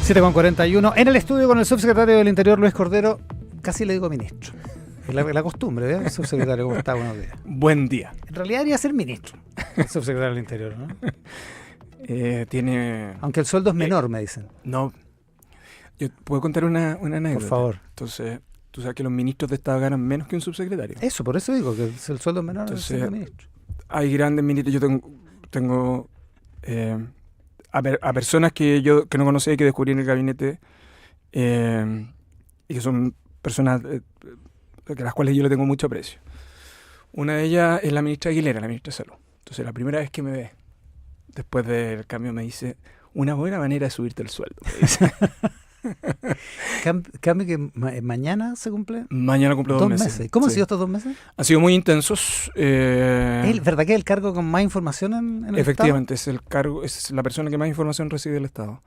7:41. En el estudio con el subsecretario del Interior, Luis Cordero. Casi le digo ministro. Es la costumbre, ¿eh? Subsecretario, ¿cómo está? Buenos días. Buen día. En realidad debería ser ministro, el subsecretario del Interior, ¿no? Aunque el sueldo es menor, me dicen. No. Yo puedo contar una anécdota. Por favor. Entonces, tú sabes que los ministros de Estado ganan menos que un subsecretario. Eso, por eso digo que el sueldo es menor. Entonces, el ministro. Hay grandes ministros. Yo tengo a personas que no conocía y que descubrí en el gabinete y que son personas a las cuales yo le tengo mucho aprecio. Una de ellas es la ministra Aguilera, la ministra de Salud. Entonces, la primera vez que me ve, después del cambio, me dice, una buena manera de subirte el sueldo. Me dice. Cambio que mañana se cumple. Mañana cumple 2 meses. ¿Cómo han sido estos 2 meses? Han sido muy intensos. ¿Es verdad que es el cargo con más información en el Efectivamente, Estado? es el cargo, es la persona que más información recibe del Estado.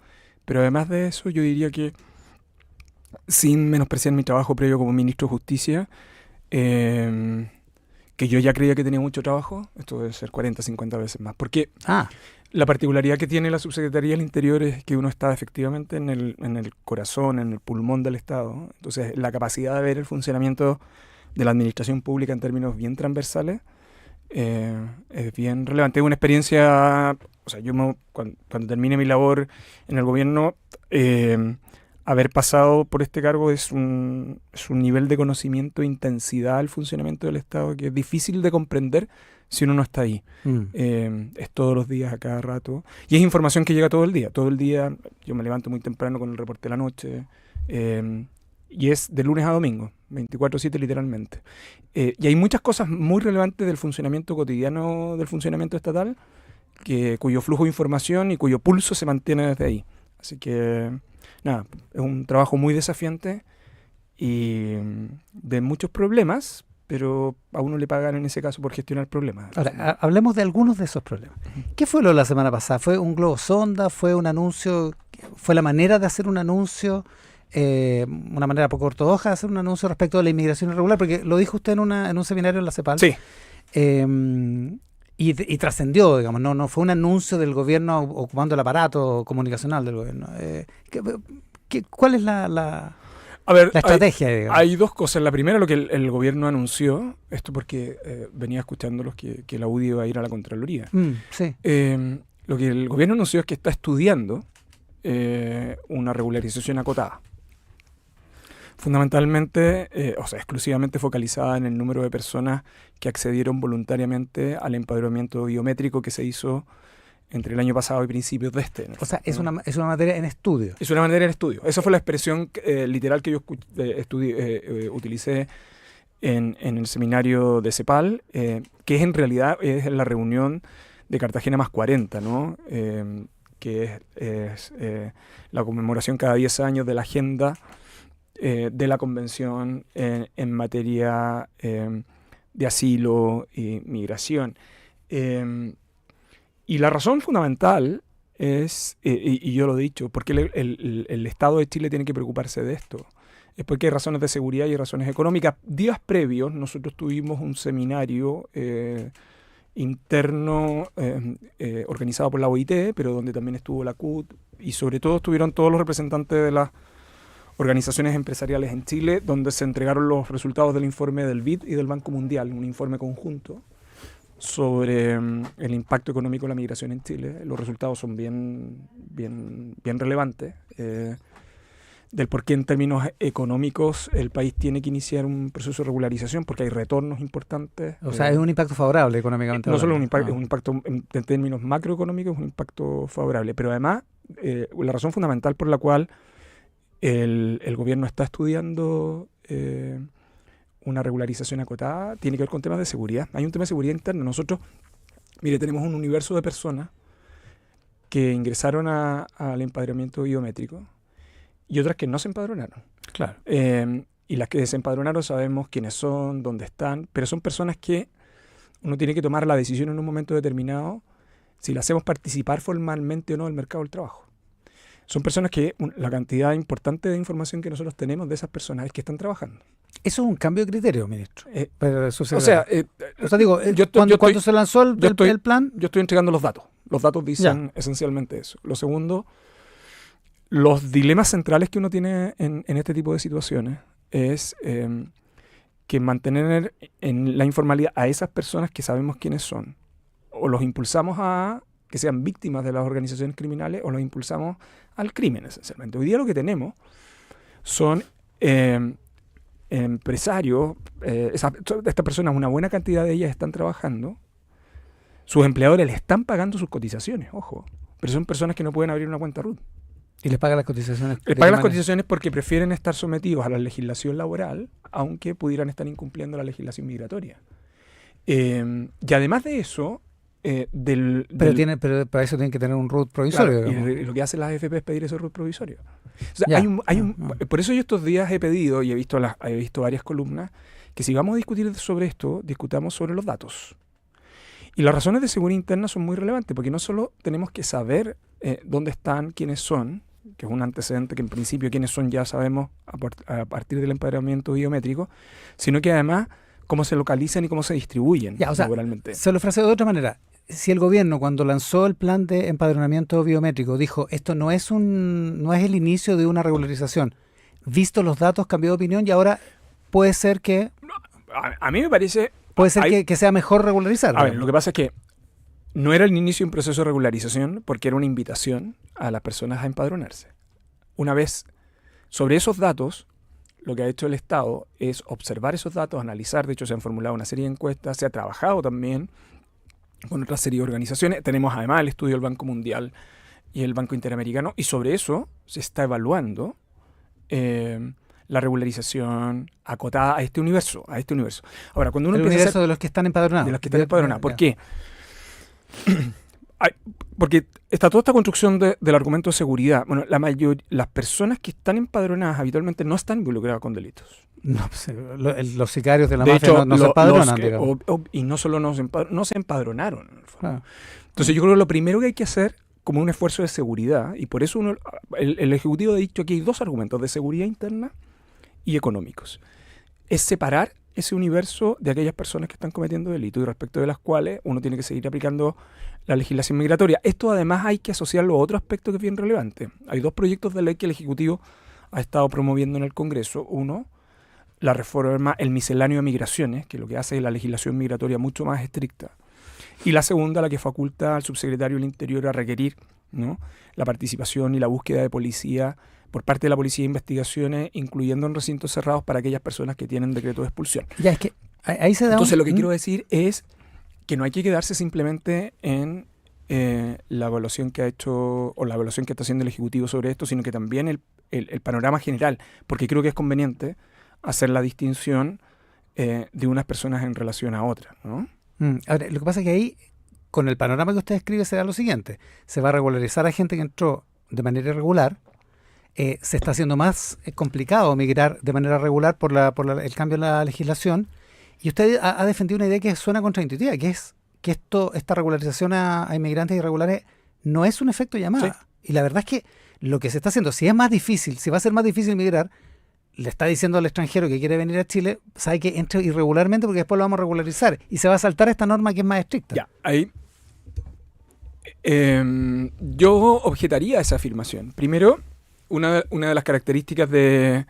Pero además de eso, yo diría que, sin menospreciar mi trabajo previo como ministro de Justicia, que yo ya creía que tenía mucho trabajo, esto debe ser 40, 50 veces más. Porque la particularidad que tiene la Subsecretaría del Interior es que uno está efectivamente en el corazón, en el pulmón del Estado. Entonces, la capacidad de ver el funcionamiento de la administración pública en términos bien transversales es bien relevante. Es una experiencia, o sea, cuando termine mi labor en el gobierno, haber pasado por este cargo es un nivel de conocimiento e intensidad del funcionamiento del Estado que es difícil de comprender si uno no está ahí. Es todos los días, a cada rato. Y es información que llega todo el día. Todo el día yo me levanto muy temprano con el reporte de la noche. Y es de lunes a domingo, 24/7 literalmente. Y hay muchas cosas muy relevantes del funcionamiento cotidiano del funcionamiento estatal, cuyo flujo de información y cuyo pulso se mantiene desde ahí. Así que, nada, es un trabajo muy desafiante y de muchos problemas, pero a uno le pagan en ese caso por gestionar problemas. Ahora, hablemos de algunos de esos problemas. ¿Qué fue lo de la semana pasada? ¿Fue un globo sonda? ¿Fue un anuncio? ¿Fue la manera de hacer un anuncio? ¿Una manera poco ortodoxa de hacer un anuncio respecto de la inmigración irregular? Porque lo dijo usted en un seminario en la CEPAL. Sí. Y trascendió, digamos, no fue un anuncio del gobierno ocupando el aparato comunicacional del gobierno. ¿Cuál es la estrategia? Hay dos cosas. La primera, lo que el gobierno anunció, esto porque venía escuchándolos que la UDI iba a ir a la Contraloría. Sí. Lo que el gobierno anunció es que está estudiando una regularización acotada. Fundamentalmente, exclusivamente focalizada en el número de personas que accedieron voluntariamente al empadronamiento biométrico que se hizo entre el año pasado y principios de este. O sea, es una materia en estudio. Es una materia en estudio. Esa fue la expresión literal que yo utilicé en el seminario de CEPAL, que es en realidad es la reunión de Cartagena más 40, ¿no? Que es la conmemoración cada 10 años de la agenda de la Convención en materia de asilo y migración. Y la razón fundamental es, y yo lo he dicho, porque el Estado de Chile tiene que preocuparse de esto. Es porque hay razones de seguridad y hay razones económicas. Días previos nosotros tuvimos un seminario interno organizado por la OIT, pero donde también estuvo la CUT, y sobre todo estuvieron todos los representantes de las organizaciones empresariales en Chile, donde se entregaron los resultados del informe del BID y del Banco Mundial, un informe conjunto sobre el impacto económico de la migración en Chile. Los resultados son bien relevantes, del por qué en términos económicos el país tiene que iniciar un proceso de regularización, porque hay retornos importantes. O sea, es un impacto favorable económicamente. No solo un impacto, es un impacto en términos macroeconómicos, es un impacto favorable, pero además la razón fundamental por la cual el gobierno está estudiando una regularización acotada tiene que ver con temas de seguridad. Hay un tema de seguridad interna. Nosotros, tenemos un universo de personas que ingresaron al empadronamiento biométrico y otras que no se empadronaron. Claro. Y las que se empadronaron sabemos quiénes son, dónde están, pero son personas que uno tiene que tomar la decisión en un momento determinado si las hacemos participar formalmente o no del mercado del trabajo. Son personas que la cantidad importante de información que nosotros tenemos de esas personas es que están trabajando. Eso es un cambio de criterio, ministro. Cuando se lanzó el plan... Yo estoy entregando los datos. Los datos dicen esencialmente eso. Lo segundo, los dilemas centrales que uno tiene en este tipo de situaciones es que mantener en la informalidad a esas personas que sabemos quiénes son, o los impulsamos a que sean víctimas de las organizaciones criminales, o los impulsamos al crimen, esencialmente. Hoy día lo que tenemos son empresarios, estas personas, una buena cantidad de ellas están trabajando, sus empleadores les están pagando sus cotizaciones, ojo, pero son personas que no pueden abrir una cuenta RUT. ¿Y les pagan las cotizaciones? Les pagan las cotizaciones porque prefieren estar sometidos a la legislación laboral, aunque pudieran estar incumpliendo la legislación migratoria. Y además de eso, pero para eso tienen que tener un RUT provisorio. Claro, y lo que hacen las AFP es pedir ese RUT provisorio. O sea, por eso yo estos días he pedido, y he visto varias columnas, que si vamos a discutir sobre esto, discutamos sobre los datos. Y las razones de seguridad interna son muy relevantes, porque no solo tenemos que saber dónde están, quiénes son, que es un antecedente que en principio quiénes son ya sabemos a partir del empadronamiento biométrico, sino que además cómo se localizan y cómo se distribuyen laboralmente. Se lo fraseo de otra manera. Si el gobierno, cuando lanzó el plan de empadronamiento biométrico, dijo esto no es el inicio de una regularización, visto los datos cambió de opinión y ahora puede ser que... A mí me parece... Puede ser que sea mejor regularizar. A ver, lo que pasa es que no era el inicio de un proceso de regularización porque era una invitación a las personas a empadronarse. Una vez sobre esos datos, lo que ha hecho el Estado es observar esos datos, analizar. De hecho, se han formulado una serie de encuestas, se ha trabajado también con otra serie de organizaciones. Tenemos además el estudio del Banco Mundial y el Banco Interamericano, y sobre eso se está evaluando la regularización acotada a este universo. Ahora, cuando uno el universo de los que están empadronados. De los que están empadronados. ¿Por qué? Porque está toda esta construcción del argumento de seguridad. Bueno, las personas que están empadronadas habitualmente no están involucradas con delitos. No, pues, los sicarios de la mafia no se empadronan. Y no solo no se empadronaron. En el fondo. Entonces yo creo que lo primero que hay que hacer como un esfuerzo de seguridad, y por eso el Ejecutivo ha dicho que hay dos argumentos de seguridad interna y económicos, es separar ese universo de aquellas personas que están cometiendo delitos y respecto de las cuales uno tiene que seguir aplicando la legislación migratoria. Esto además hay que asociarlo a otro aspecto que es bien relevante. Hay dos proyectos de ley que el Ejecutivo ha estado promoviendo en el Congreso. Uno, la reforma, el misceláneo de migraciones, que lo que hace es la legislación migratoria mucho más estricta. Y la segunda, la que faculta al subsecretario del Interior a requerir, ¿no?, la participación y la búsqueda de policía por parte de la Policía de Investigaciones, incluyendo en recintos cerrados para aquellas personas que tienen decreto de expulsión. Ya, es que ahí se da. Entonces, lo que quiero decir es que no hay que quedarse simplemente en la evaluación que ha hecho o la evaluación que está haciendo el Ejecutivo sobre esto, sino que también el panorama general, porque creo que es conveniente hacer la distinción de unas personas en relación a otras, ¿no? Ahora, lo que pasa es que ahí, con el panorama que usted describe, se da lo siguiente. Se va a regularizar a gente que entró de manera irregular. Se está haciendo más complicado migrar de manera regular por el cambio en la legislación. Y usted ha defendido una idea que suena contraintuitiva, que es que esta regularización a inmigrantes irregulares no es un efecto llamada. Sí. Y la verdad es que lo que se está haciendo, si va a ser más difícil migrar, le está diciendo al extranjero que quiere venir a Chile, sabe que entre irregularmente porque después lo vamos a regularizar y se va a saltar esta norma que es más estricta. Ya, ahí yo objetaría esa afirmación. Primero, una de las características una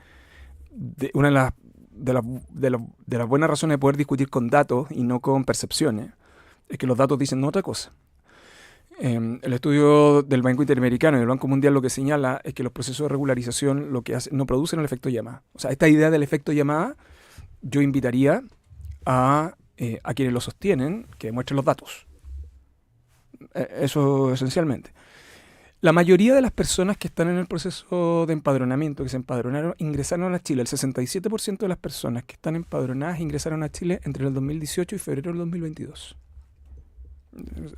de las buenas razones de poder discutir con datos y no con percepciones es que los datos dicen otra cosa. El estudio del Banco Interamericano y del Banco Mundial lo que señala es que los procesos de regularización lo que hacen, no producen el efecto llamada. O sea, esta idea del efecto llamada, yo invitaría a quienes lo sostienen que demuestren los datos. Eso esencialmente. La mayoría de las personas que están en el proceso de empadronamiento, que se empadronaron, ingresaron a Chile. El 67% de las personas que están empadronadas ingresaron a Chile entre el 2018 y febrero del 2022.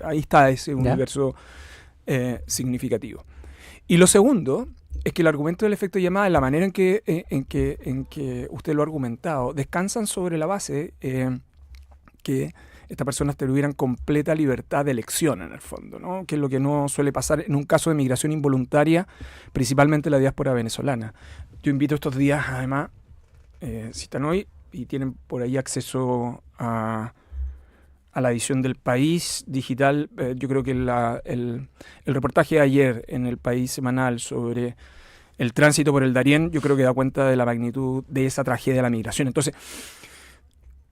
Ahí está ese universo significativo. Y lo segundo es que el argumento del efecto llamada, en la manera en que usted lo ha argumentado, descansan sobre la base que estas personas tuvieran completa libertad de elección en el fondo, ¿no?, que es lo que no suele pasar en un caso de migración involuntaria, principalmente la diáspora venezolana. Yo invito estos días, además, si están hoy y tienen por ahí acceso a a la edición del País Digital. Yo creo que el reportaje de ayer en el País Semanal sobre el tránsito por el Darién, yo creo que da cuenta de la magnitud de esa tragedia de la migración. Entonces,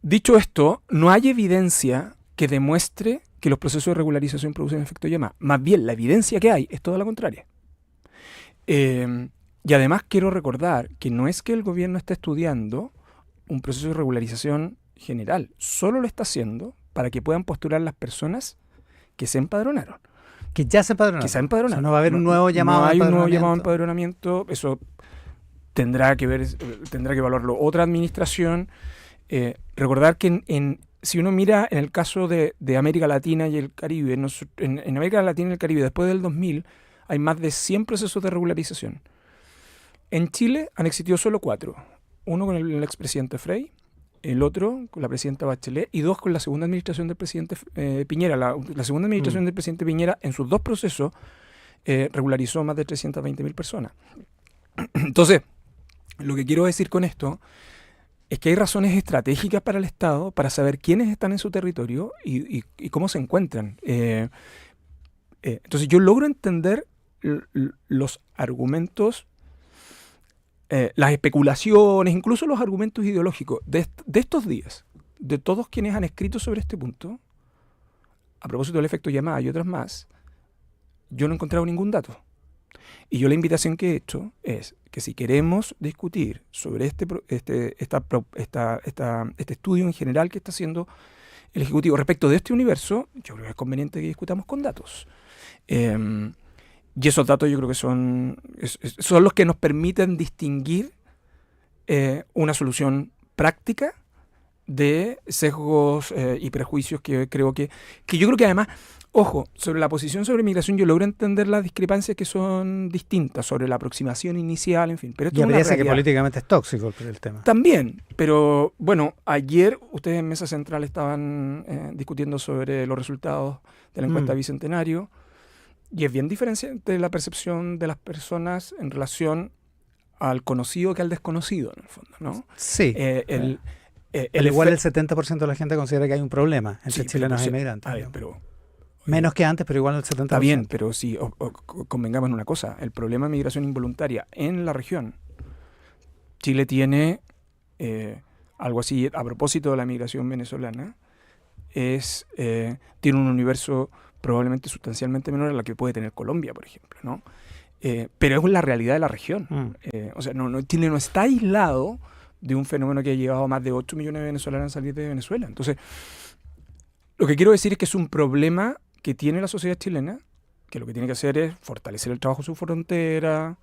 dicho esto, no hay evidencia que demuestre que los procesos de regularización producen efecto llamada. Más bien, la evidencia que hay es toda la contraria. Y además quiero recordar que no es que el gobierno esté estudiando un proceso de regularización general, solo lo está haciendo para que puedan postular las personas que se empadronaron. Que ya se empadronaron. Que se empadronaron. O sea, no va a haber un nuevo llamado a empadronamiento. No hay un nuevo llamado a empadronamiento. Eso tendrá que evaluarlo otra administración. Recordar que si uno mira en el caso de América Latina y el Caribe, en América Latina y el Caribe, después del 2000, hay más de 100 procesos de regularización. En Chile han existido solo 4. Uno con el expresidente Frei, el otro con la presidenta Bachelet y 2 con la segunda administración del presidente Piñera. La segunda administración del presidente Piñera, en sus 2 procesos, regularizó más de 320.000 personas. Entonces, lo que quiero decir con esto es que hay razones estratégicas para el Estado para saber quiénes están en su territorio y cómo se encuentran. Entonces yo logro entender los argumentos, las especulaciones, incluso los argumentos ideológicos de estos días, de todos quienes han escrito sobre este punto, a propósito del efecto llamada y otras más. Yo no he encontrado ningún dato. Y yo la invitación que he hecho es que si queremos discutir sobre este estudio en general que está haciendo el Ejecutivo respecto de este universo, yo creo que es conveniente que discutamos con datos. Y esos datos yo creo que son los que nos permiten distinguir una solución práctica de sesgos y prejuicios que yo creo que además, ojo, sobre la posición sobre migración yo logro entender las discrepancias que son distintas sobre la aproximación inicial, en fin. Pero esto y parece que políticamente es tóxico el tema. También, pero bueno, ayer ustedes en Mesa Central estaban discutiendo sobre los resultados de la encuesta Bicentenario y es bien diferenciante la percepción de las personas en relación al conocido que al desconocido, en el fondo, ¿no? Sí. Igual el 70% de la gente considera que hay un problema entre chilenos e inmigrantes. Menos que antes, pero igual el 70%. Está bien, pero sí, convengamos en una cosa. El problema de migración involuntaria en la región, Chile tiene algo así, a propósito de la migración venezolana, tiene un universo probablemente sustancialmente menor a la que puede tener Colombia, por ejemplo, ¿no? Pero es la realidad de la región. O sea, Chile no está aislado de un fenómeno que ha llevado a más de 8 millones de venezolanos a salir de Venezuela. Entonces, lo que quiero decir es que es un problema que tiene la sociedad chilena, que lo que tiene que hacer es fortalecer el trabajo en su frontera,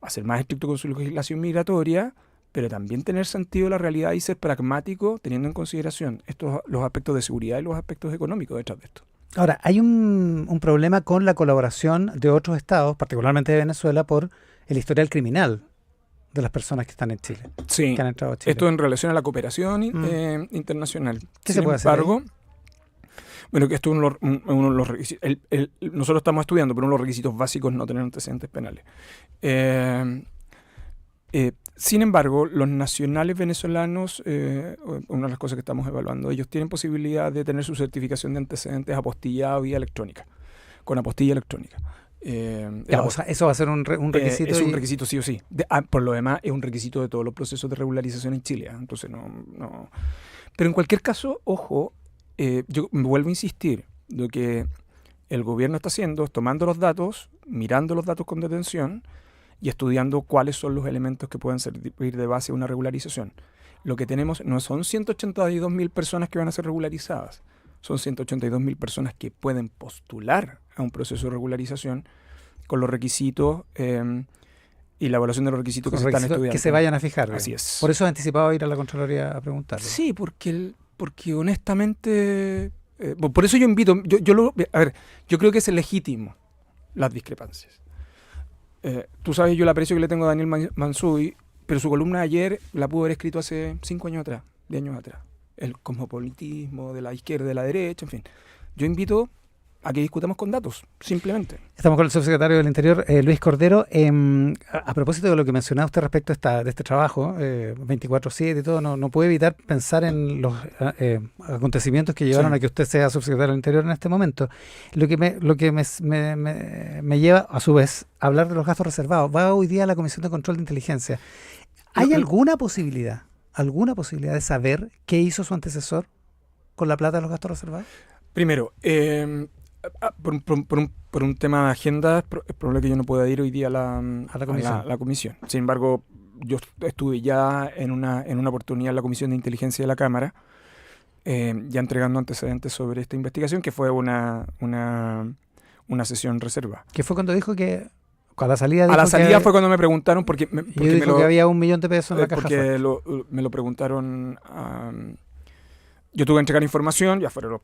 hacer más estricto con su legislación migratoria, pero también tener sentido de la realidad y ser pragmático teniendo en consideración los aspectos de seguridad y los aspectos económicos detrás de esto. Ahora, hay un problema con la colaboración de otros estados, particularmente de Venezuela, por el historial criminal de las personas que están en Chile. Sí, que han entrado a Chile. Esto en relación a la cooperación internacional. ¿Qué se puede hacer? Sin embargo, bueno, que esto es uno de los requisitos. Nosotros estamos estudiando, pero uno de los requisitos básicos es no tener antecedentes penales. Sin embargo, los nacionales venezolanos, una de las cosas que estamos evaluando, ellos tienen posibilidad de tener su certificación de antecedentes apostillada vía electrónica, con apostilla electrónica. O sea, eso va a ser un requisito. Es un requisito sí o sí. Por lo demás, es un requisito de todos los procesos de regularización en Chile. Entonces, no. Pero en cualquier caso, ojo, yo me vuelvo a insistir, lo que el gobierno está haciendo es tomando los datos, mirando los datos con detención y estudiando cuáles son los elementos que pueden servir de base a una regularización. Lo que tenemos no son 182.000 personas que van a ser regularizadas, son 182.000 personas que pueden postular a un proceso de regularización con los requisitos y la evaluación de los requisitos que se están estudiando. Que se vayan a fijar. Así es. Por eso he anticipado ir a la Contraloría a preguntarle. Sí, porque honestamente... por eso yo invito... yo creo que es legítimo las discrepancias. Tú sabes, yo el aprecio que le tengo a Daniel Mansuy, pero su columna de ayer la pudo haber escrito hace 5 años atrás, 10 años atrás. El cosmopolitismo de la izquierda, de la derecha, en fin. Yo invito a que discutamos con datos, simplemente. Estamos con el subsecretario del Interior, Luis Cordero. A propósito de lo que mencionaba usted respecto de este trabajo, 24/7 y todo, no puede evitar pensar en los acontecimientos que llevaron a que usted sea subsecretario del Interior en este momento. Lo que me lleva, a su vez, a hablar de los gastos reservados. Va hoy día a la Comisión de Control de Inteligencia. ¿Hay alguna posibilidad de saber qué hizo su antecesor con la plata de los gastos reservados? Primero, por un tema de agenda, es probable que yo no pueda ir hoy día a la comisión. Sin embargo, yo estuve ya en una oportunidad en la Comisión de Inteligencia de la Cámara, ya entregando antecedentes sobre esta investigación, que fue una sesión reserva. ¿Qué fue cuando dijo que... A la salida fue cuando me preguntaron porque dijo que había $1 millón de pesos en la caja fuerte. Me lo preguntaron. Yo tuve que entregar información, ya fueron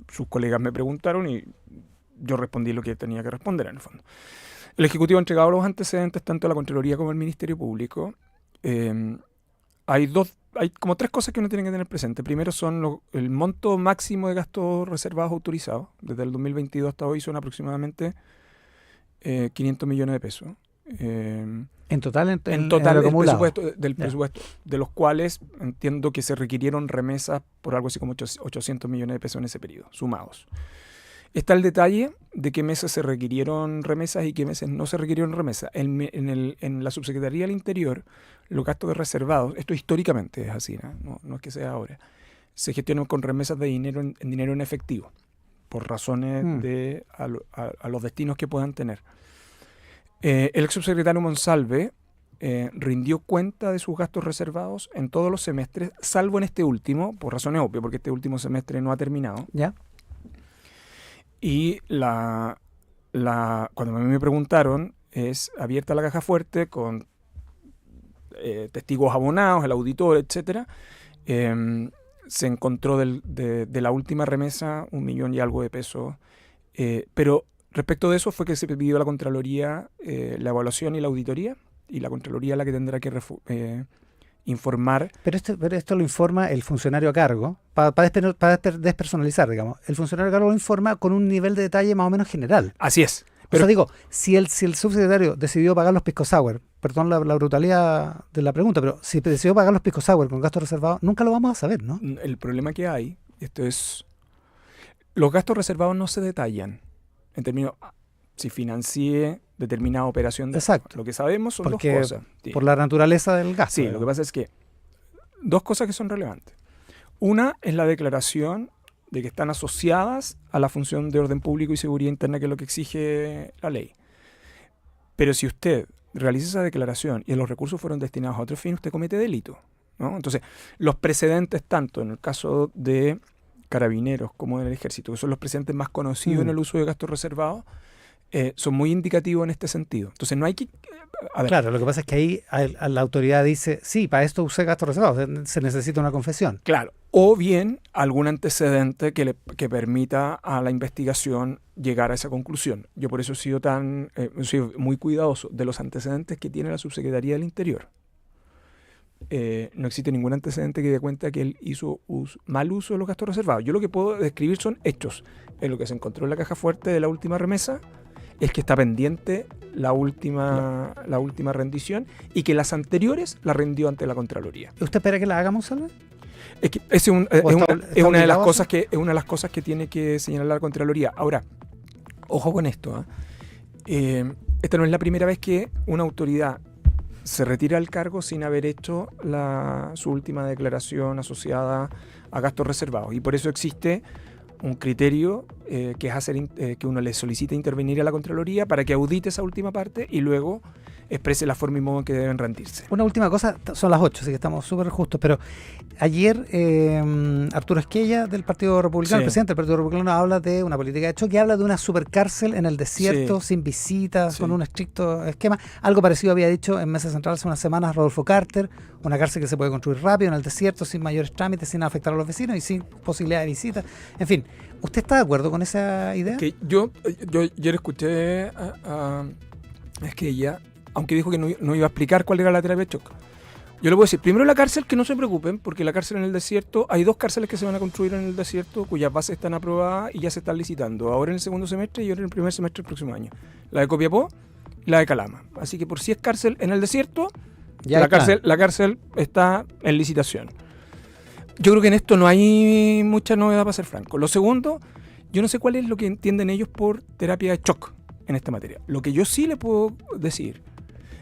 sus colegas me preguntaron y yo respondí lo que tenía que responder en el fondo. El Ejecutivo ha entregado los antecedentes tanto a la Contraloría como al Ministerio Público. Hay como 3 cosas que uno tiene que tener presente. Primero son el monto máximo de gastos reservados autorizados. Desde el 2022 hasta hoy son aproximadamente 500 millones de pesos. En total, el presupuesto, de los cuales entiendo que se requirieron remesas por algo así como 800 millones de pesos en ese periodo, sumados. Está el detalle de qué meses se requirieron remesas y qué meses no se requirieron remesas. En la Subsecretaría del Interior, los gastos reservados, esto históricamente es así, no es que sea ahora, se gestionan con remesas de dinero en dinero en efectivo, por razones de a los destinos que puedan tener. El ex subsecretario Monsalve rindió cuenta de sus gastos reservados en todos los semestres, salvo en este último, por razones obvias, porque este último semestre no ha terminado. ¿Ya? Y cuando a mí me preguntaron, es abierta la caja fuerte con testigos abonados, el auditor, etcétera. Se encontró de la última remesa 1 millón y algo de pesos, pero respecto de eso fue que se pidió a la Contraloría la evaluación y la auditoría, y la Contraloría es la que tendrá que informar. Pero esto lo informa el funcionario a cargo, para despersonalizar, digamos. El funcionario a cargo lo informa con un nivel de detalle más o menos general. Así es. Pero digo, si el subsecretario decidió pagar los pisco sour, perdón la brutalidad de la pregunta, pero si decidió pagar los pisco sour con gastos reservados, nunca lo vamos a saber, ¿no? El problema que hay, los gastos reservados no se detallan en términos, si financié determinada operación. Exacto. Lo que sabemos son 2 cosas. Sí. Por la naturaleza del gasto. Sí, lo que pasa es que 2 cosas que son relevantes. Una es la declaración de que están asociadas a la función de orden público y seguridad interna, que es lo que exige la ley. Pero si usted realiza esa declaración y los recursos fueron destinados a otro fin, usted comete delito, ¿no? Entonces, los precedentes, tanto en el caso de Carabineros como en el Ejército, que son los precedentes más conocidos en el uso de gastos reservados, son muy indicativos en este sentido. Entonces, no hay que... Claro, lo que pasa es que ahí la autoridad dice, sí, para esto usé gastos reservados, se necesita una confesión. Claro, o bien algún antecedente que permita a la investigación llegar a esa conclusión. Yo por eso he sido muy cuidadoso de los antecedentes que tiene la Subsecretaría del Interior. No existe ningún antecedente que dé cuenta que él hizo mal uso de los gastos reservados. Yo lo que puedo describir son hechos. En lo que se encontró en la caja fuerte de la última remesa es que está pendiente la última rendición y que las anteriores la rindió ante la Contraloría. ¿Usted espera que la hagamos, Salve? Es una de las cosas que tiene que señalar la Contraloría. Ahora, ojo con esto. Esta no es la primera vez que una autoridad se retira del cargo sin haber hecho su última declaración asociada a gastos reservados. Y por eso existe un criterio que es que uno le solicita intervenir a la Contraloría para que audite esa última parte y luego exprese la forma y modo en que deben rendirse. Una última cosa, son las 8, así que estamos súper justos, pero ayer Arturo Esquella del Partido Republicano, el presidente del Partido Republicano, habla de una política de choque, habla de una supercárcel en el desierto, sin visitas, con un estricto esquema. Algo parecido había dicho en Mesa Central hace unas semanas Rodolfo Carter, una cárcel que se puede construir rápido en el desierto, sin mayores trámites, sin afectar a los vecinos y sin posibilidad de visitas. En fin, ¿usted está de acuerdo con esa idea? Que yo le escuché a Esquella, aunque dijo que no iba a explicar cuál era la terapia de shock. Yo le puedo decir, primero la cárcel, que no se preocupen, porque la cárcel en el desierto, hay 2 cárceles que se van a construir en el desierto, cuyas bases están aprobadas y ya se están licitando, ahora en el segundo semestre y ahora en el primer semestre del próximo año. La de Copiapó y la de Calama. Así que por si es cárcel en el desierto, la cárcel está en licitación. Yo creo que en esto no hay mucha novedad, para ser franco. Lo segundo, yo no sé cuál es lo que entienden ellos por terapia de shock en esta materia. Lo que yo sí le puedo decir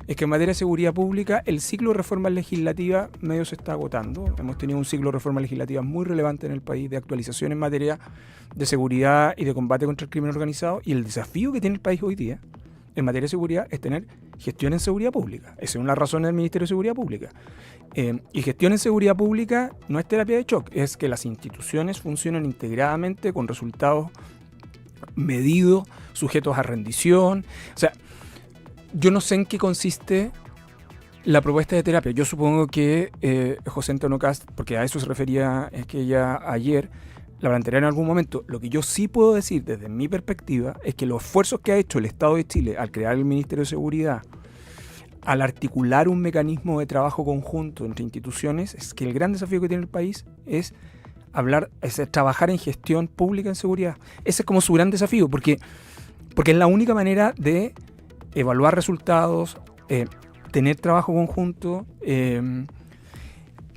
es que en materia de seguridad pública el ciclo de reformas legislativas medio se está agotando. Hemos tenido un ciclo de reformas legislativas muy relevante en el país, de actualización en materia de seguridad y de combate contra el crimen organizado, y el desafío que tiene el país hoy día en materia de seguridad es tener gestión en seguridad pública. Esa es una razón del Ministerio de Seguridad Pública. Y gestión en seguridad pública no es terapia de shock, es que las instituciones funcionen integradamente con resultados medidos, sujetos a rendición. O sea, yo no sé en qué consiste la propuesta de terapia. Yo supongo que José Antonio Kast, porque a eso se refería, es que ella ayer la planteará en algún momento. Lo que yo sí puedo decir desde mi perspectiva es que los esfuerzos que ha hecho el Estado de Chile al crear el Ministerio de Seguridad, al articular un mecanismo de trabajo conjunto entre instituciones, es que el gran desafío que tiene el país es trabajar en gestión pública en seguridad. Ese es como su gran desafío, porque es la única manera de evaluar resultados, tener trabajo conjunto.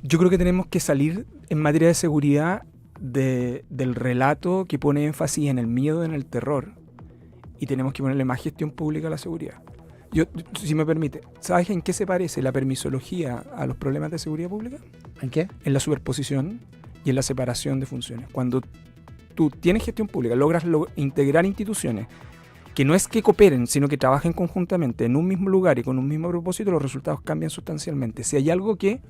Yo creo que tenemos que salir en materia de seguridad del relato que pone énfasis en el miedo, en el terror, y tenemos que ponerle más gestión pública a la seguridad. Yo, si me permite, ¿sabes en qué se parece la permisología a los problemas de seguridad pública? ¿En qué? En la superposición y en la separación de funciones. Cuando tú tienes gestión pública, logras integrar instituciones que no es que cooperen, sino que trabajen conjuntamente en un mismo lugar y con un mismo propósito, los resultados cambian sustancialmente. Si hay algo que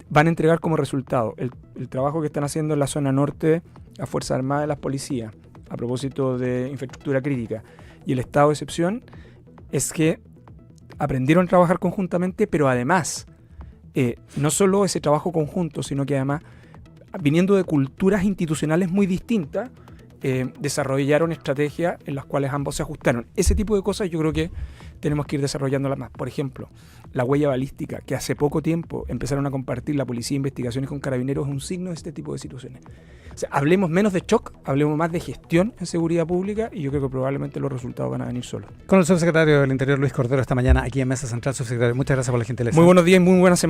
van a entregar como resultado, el trabajo que están haciendo en la zona norte las Fuerzas Armadas y las policías, a propósito de infraestructura crítica, y el estado de excepción, es que aprendieron a trabajar conjuntamente, pero además, no solo ese trabajo conjunto, sino que además, viniendo de culturas institucionales muy distintas, desarrollaron estrategias en las cuales ambos se ajustaron. Ese tipo de cosas yo creo que tenemos que ir desarrollándolas más. Por ejemplo, la huella balística, que hace poco tiempo empezaron a compartir la policía e investigaciones con carabineros, es un signo de este tipo de situaciones. O sea, hablemos menos de shock, hablemos más de gestión en seguridad pública, y yo creo que probablemente los resultados van a venir solos. Con el subsecretario del Interior, Luis Cordero, esta mañana aquí en Mesa Central. Subsecretario, muchas gracias por la gentileza. Muy buenos días y muy buena semana.